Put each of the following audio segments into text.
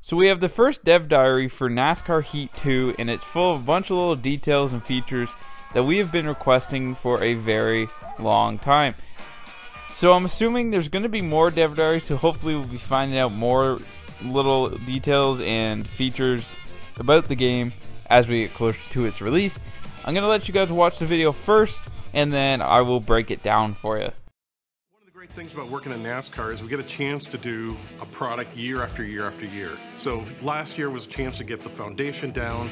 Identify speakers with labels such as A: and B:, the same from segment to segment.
A: So we have the first dev diary for NASCAR Heat 2, and it's full of a bunch of little details and features that we have been requesting for a very long time. So I'm assuming there's going to be more dev diaries, so hopefully we'll be finding out more little details and features about the game as we get closer to its release. I'm going to let you guys watch the video first, and then I will break it down for you.
B: One of the great things about working in NASCAR is we get a chance to do a product year after year after year. So last year was a chance to get the foundation down.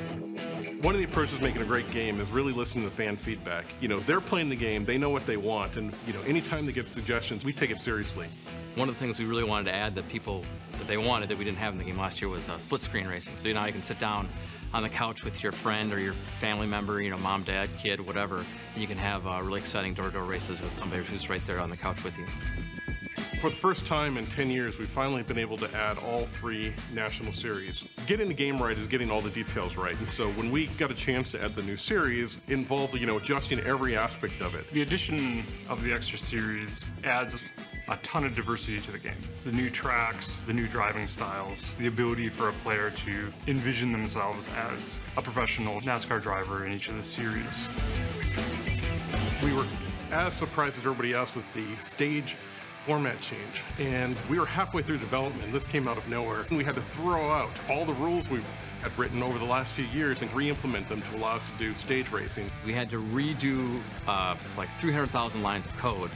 B: One of the approaches to making a great game is really listening to fan feedback. You know, they're playing the game, they know what they want, and you know, anytime they give suggestions, we take it seriously.
C: One of the things we really wanted to add that they wanted that we didn't have in the game last year was split screen racing. So you can sit down on the couch with your friend or your family member, mom, dad, kid, whatever, and you can have really exciting door-to-door races with somebody who's right there on the couch with you.
B: For the first time in 10 years, we've finally been able to add all 3 national series. Getting the game right is getting all the details right. And so when we got a chance to add the new series, it involved, adjusting every aspect of it.
D: The addition of the extra series adds a ton of diversity to the game. The new tracks, the new driving styles, the ability for a player to envision themselves as a professional NASCAR driver in each of the series.
B: We were as surprised as everybody else with the stage format change, and we were halfway through development. This came out of nowhere, and we had to throw out all the rules we had written over the last few years and re-implement them to allow us to do stage racing.
C: We had to redo like 300,000 lines of code,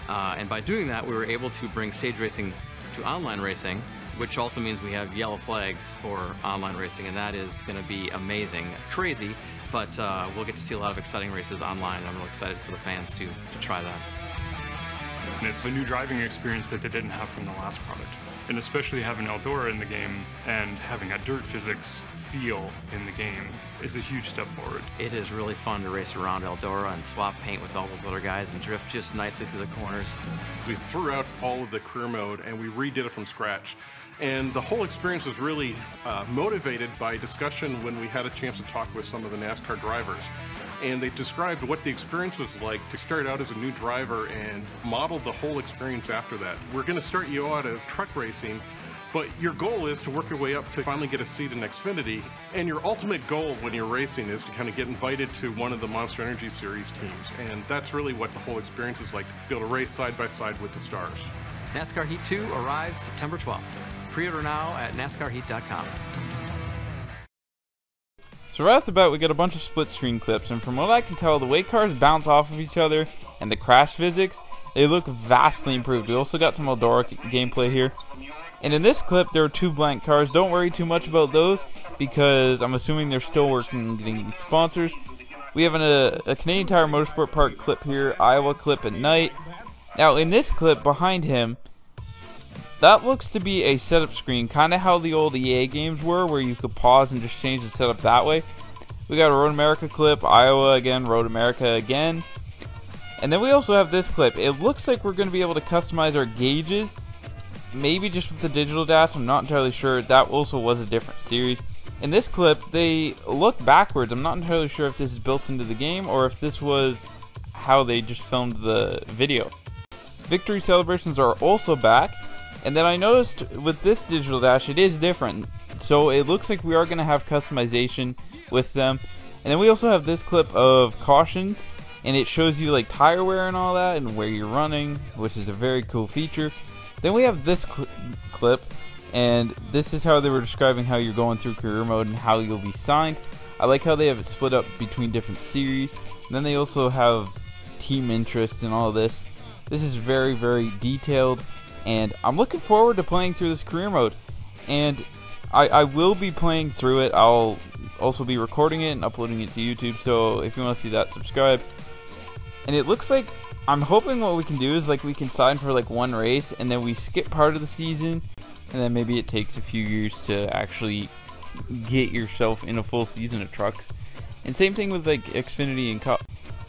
C: and by doing that we were able to bring stage racing to online racing, which also means we have yellow flags for online racing, and that is going to be amazing. Crazy, but we'll get to see a lot of exciting races online. I'm really excited for the fans to try that.
D: And it's a new driving experience that they didn't have from the last product. And especially having Eldora in the game and having a dirt physics feel in the game is a huge step forward.
C: It is really fun to race around Eldora and swap paint with all those other guys and drift just nicely through the corners.
B: We threw out all of the career mode and we redid it from scratch. And the whole experience was really motivated by discussion when we had a chance to talk with some of the NASCAR drivers. And they described what the experience was like to start out as a new driver and modeled the whole experience after that. We're going to start you out as truck racing, but your goal is to work your way up to finally get a seat in Xfinity. And your ultimate goal when you're racing is to kind of get invited to one of the Monster Energy Series teams. And that's really what the whole experience is like, to be able to race side by side with the stars.
C: NASCAR Heat 2 arrives September 12th. Pre-order now at NASCARHeat.com.
A: So right off the bat we get a bunch of split screen clips, and from what I can tell, the way cars bounce off of each other and the crash physics, they look vastly improved. We also got some Eldora gameplay here. And in this clip there are 2 blank cars. Don't worry too much about those because I'm assuming they're still working on getting these sponsors. We have a Canadian Tire Motorsport Park clip here, Iowa clip at night. Now in this clip behind him, that looks to be a setup screen, kind of how the old EA games were, where you could pause and just change the setup that way. We got a Road America clip, Iowa again, Road America again. And then we also have this clip. It looks like we're going to be able to customize our gauges, maybe just with the digital dash, I'm not entirely sure. That also was a different series. In this clip, they look backwards. I'm not entirely sure if this is built into the game or if this was how they just filmed the video. Victory celebrations are also back. And then I noticed with this digital dash, it is different. So it looks like we are going to have customization with them. And then we also have this clip of cautions, and it shows you like tire wear and all that, and where you're running, which is a very cool feature. Then we have this clip, and this is how they were describing how you're going through career mode and how you'll be signed. I like how they have it split up between different series. And then they also have team interest and all this. This is very, very detailed. And I'm looking forward to playing through this career mode, and I will be playing through it. I'll also be recording it and uploading it to YouTube, so if you want to see that, subscribe. And it looks like, I'm hoping what we can do is like we can sign for like 1 race and then we skip part of the season, and then maybe it takes a few years to actually get yourself in a full season of trucks. And same thing with like Xfinity and Cup.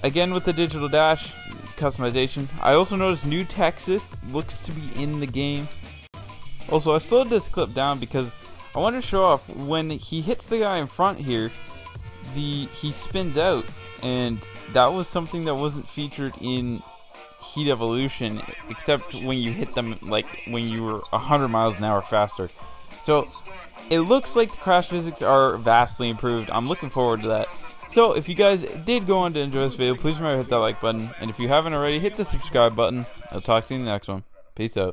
A: Again with the digital dash customization. I also noticed New Texas looks to be in the game. Also, I slowed this clip down because I wanted to show off when he hits the guy in front here, he spins out, and that was something that wasn't featured in Heat Evolution, except when you hit them like when you were 100 miles an hour faster. So it looks like the crash physics are vastly improved. I'm looking forward to that. So if you guys did go on to enjoy this video, please remember to hit that like button. And if you haven't already, hit the subscribe button. I'll talk to you in the next one. Peace out.